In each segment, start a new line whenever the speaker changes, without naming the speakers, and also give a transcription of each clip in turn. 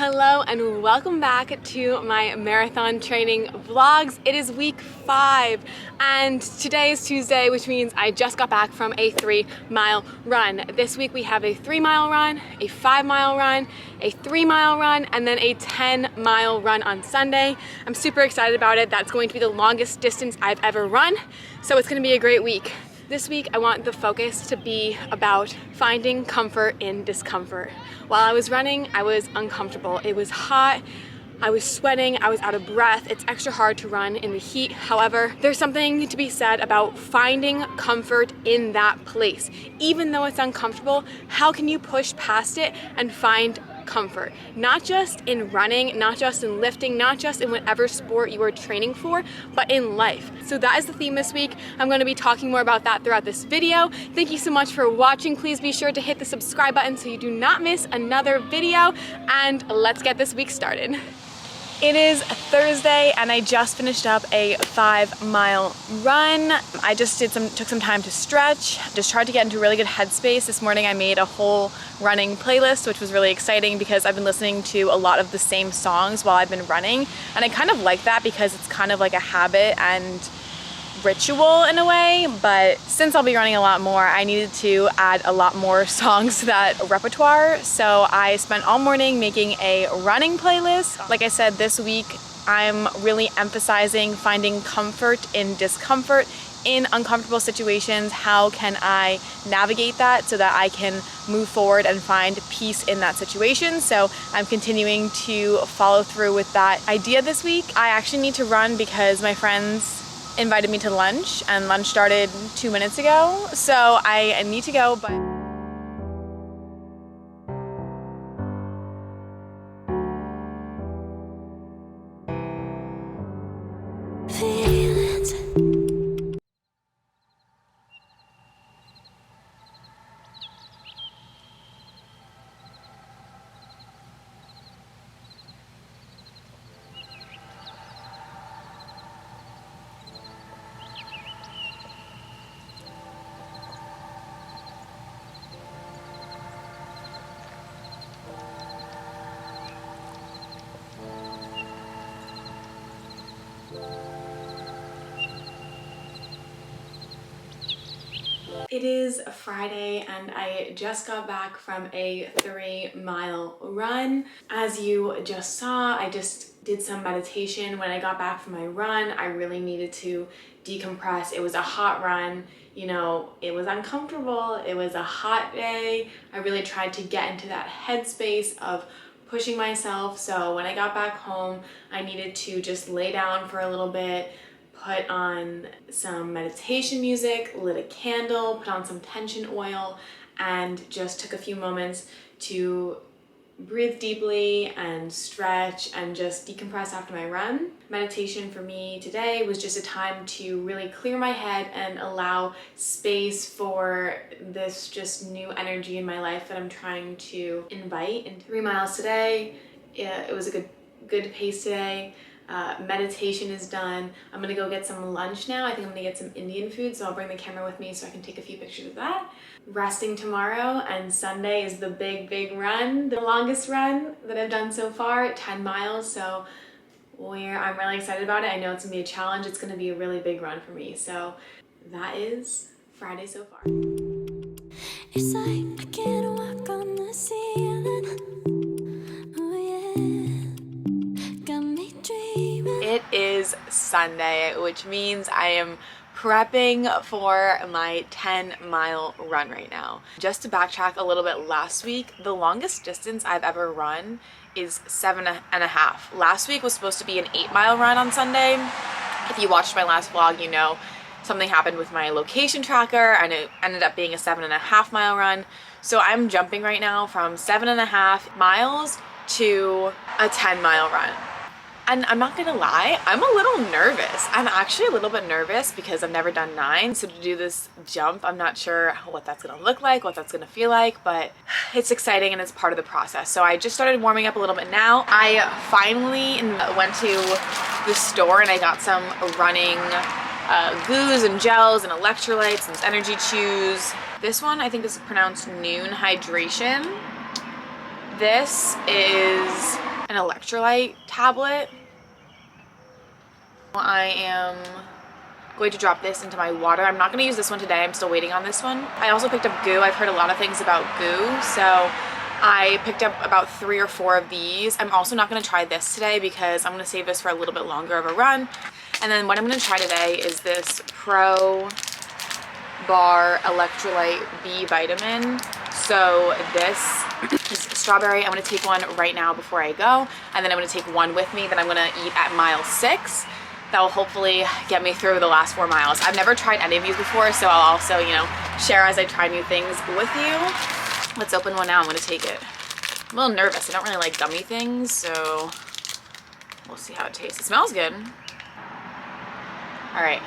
Hello and welcome back to my marathon training vlogs. It is week 5 and today is Tuesday, which means I just got back from a 3-mile run. This week we have a 3-mile run, a 5-mile run, a 3-mile run, and then a 10-mile run on Sunday. I'm super excited about it. That's going to be the longest distance I've ever run, so it's going to be a great week. This week, I want the focus to be about finding comfort in discomfort. While I was running, I was uncomfortable. It was hot, I was sweating, I was out of breath. It's extra hard to run in the heat. However, there's something to be said about finding comfort in that place. Even though it's uncomfortable, how can you push past it and find comfort? Not just in running, not just in lifting, not just in whatever sport you are training for, but in life. So that is the theme this week. I'm going to be talking more about that throughout this video. Thank you so much for watching. Please be sure to hit the subscribe button so you do not miss another video, and let's get this week started. It is Thursday and I just finished up a 5-mile run. I just took some time to stretch, just tried to get into a really good headspace. This morning I made a whole running playlist, which was really exciting because I've been listening to a lot of the same songs while I've been running. And I kind of like that because it's kind of like a habit and ritual in a way, but since I'll be running a lot more, I needed to add a lot more songs to that repertoire. So I spent all morning making a running playlist. Like I said, this week I'm really emphasizing finding comfort in discomfort, in uncomfortable situations. How can I navigate that so that I can move forward and find peace in that situation? So I'm continuing to follow through with that idea this week. I actually need to run because my friends invited me to lunch and lunch started 2 minutes ago, so I need to go, but it is a Friday and I just got back from a 3-mile run. As you just saw, I just did some meditation. When I got back from my run, I really needed to decompress. It was a hot run, you know, it was uncomfortable, it was a hot day. I really tried to get into that headspace of pushing myself. So when I got back home, I needed to just lay down for a little bit, put on some meditation music, lit a candle, put on some tension oil, and just took a few moments to breathe deeply and stretch and just decompress after my run. Meditation for me today was just a time to really clear my head and allow space for this just new energy in my life that I'm trying to invite. In 3 miles today, it was a good pace today. Meditation is done. I'm gonna go get some lunch now. I think I'm gonna get some Indian food, so I'll bring the camera with me so I can take a few pictures of that. Resting tomorrow, and Sunday is the big run, the longest run that I've done so far, 10 miles. So I'm really excited about it. I know it's gonna be a challenge. It's gonna be a really big run for me. So that is Friday so far. It's like I can't walk on the ceiling. It is Sunday, which means I am prepping for my 10-mile run right now. Just to backtrack a little bit, last week, the longest distance I've ever run is 7.5. Last week was supposed to be an 8-mile run on Sunday. If you watched my last vlog, you know something happened with my location tracker and it ended up being a 7.5-mile run. So I'm jumping right now from 7.5 miles to a 10-mile run. And I'm not gonna lie, I'm a little nervous. I'm actually a little bit nervous because I've never done 9. So to do this jump, I'm not sure what that's gonna look like, what that's gonna feel like, but it's exciting and it's part of the process. So I just started warming up a little bit now. I finally went to the store and I got some running goos and gels and electrolytes and energy chews. This one, I think this is pronounced Noon Hydration. This is an electrolyte tablet. I am going to drop this into my water. I'm not going to use this one today. I'm still waiting on this one. I also picked up goo. I've heard a lot of things about goo, so I picked up about 3 or 4 of these. I'm also not going to try this today because I'm going to save this for a little bit longer of a run. And then what I'm going to try today is this Pro Bar Electrolyte B vitamin. So this is strawberry. I'm going to take one right now before I go, and then I'm going to take one with me that I'm going to eat at mile 6. That will hopefully get me through the last 4 miles. I've never tried any of these before, so I'll also, you know, share as I try new things with you. Let's open one now. I'm going to take it. I'm a little nervous. I don't really like gummy things, so we'll see how it tastes. It smells good. All right.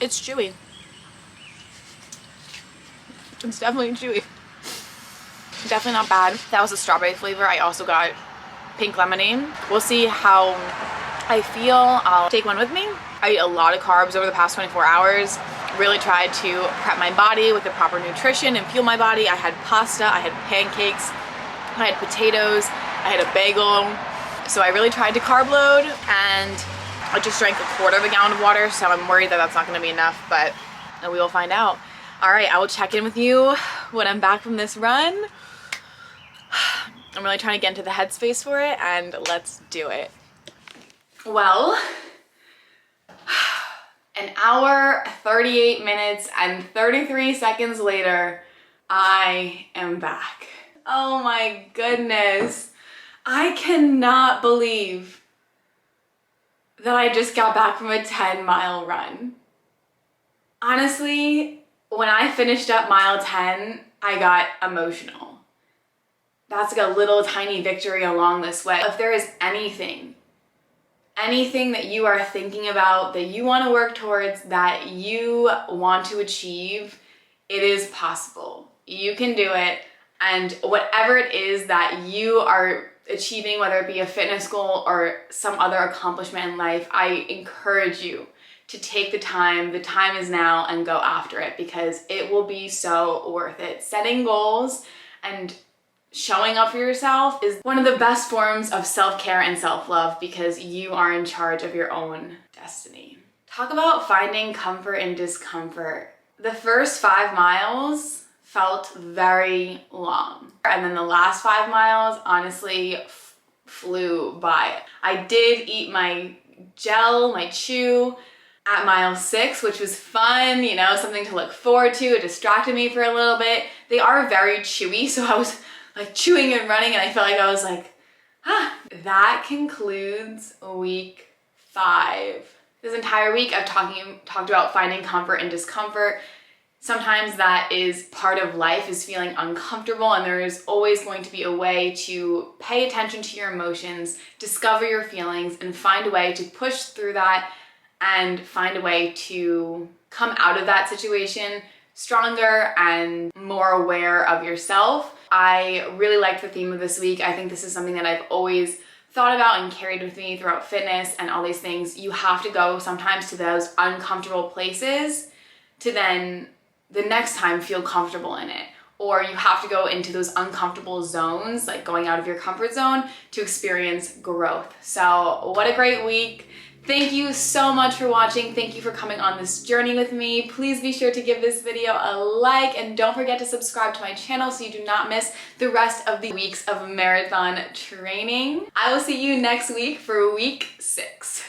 It's chewy. It's definitely chewy. Definitely not bad. That was a strawberry flavor. I also got pink lemonade. We'll see how I feel. I'll take one with me. I ate a lot of carbs over the past 24 hours. Really tried to prep my body with the proper nutrition and fuel my body. I had pasta, I had pancakes, I had potatoes, I had a bagel. So I really tried to carb load, and I just drank 1/4 of a gallon of water, so I'm worried that that's not going to be enough, but we will find out. All right, I will check in with you when I'm back from this run. I'm really trying to get into the headspace for it, and let's do it. Well, an hour, 38 minutes, and 33 seconds later, I am back. Oh my goodness. I cannot believe that I just got back from a 10-mile run. Honestly, when I finished up mile 10, I got emotional. That's like a little tiny victory along this way. If there is anything that you are thinking about, that you want to work towards, that you want to achieve, it is possible. You can do it. And whatever it is that you are achieving, whether it be a fitness goal or some other accomplishment in life, I encourage you to take the time is now, and go after it, because it will be so worth it. Setting goals and showing up for yourself is one of the best forms of self-care and self-love, because you are in charge of your own destiny. Talk about finding comfort in discomfort. The first 5 miles felt very long, and then the last 5 miles honestly flew by. I did eat my gel, my chew, at mile 6, which was fun, you know, something to look forward to. It distracted me for a little bit. They are very chewy, so I was like chewing and running, and I felt like I was like, That concludes week 5. This entire week I've talked about finding comfort in discomfort. Sometimes that is part of life, is feeling uncomfortable, and there is always going to be a way to pay attention to your emotions, discover your feelings, and find a way to push through that, and find a way to come out of that situation stronger and more aware of yourself. I really liked the theme of this week. I think this is something that I've always thought about and carried with me throughout fitness and all these things. You have to go sometimes to those uncomfortable places to then the next time feel comfortable in it. Or you have to go into those uncomfortable zones, like going out of your comfort zone, to experience growth. So what a great week. Thank you so much for watching. Thank you for coming on this journey with me. Please be sure to give this video a like, and don't forget to subscribe to my channel so you do not miss the rest of the weeks of marathon training. I will see you next week for week 6.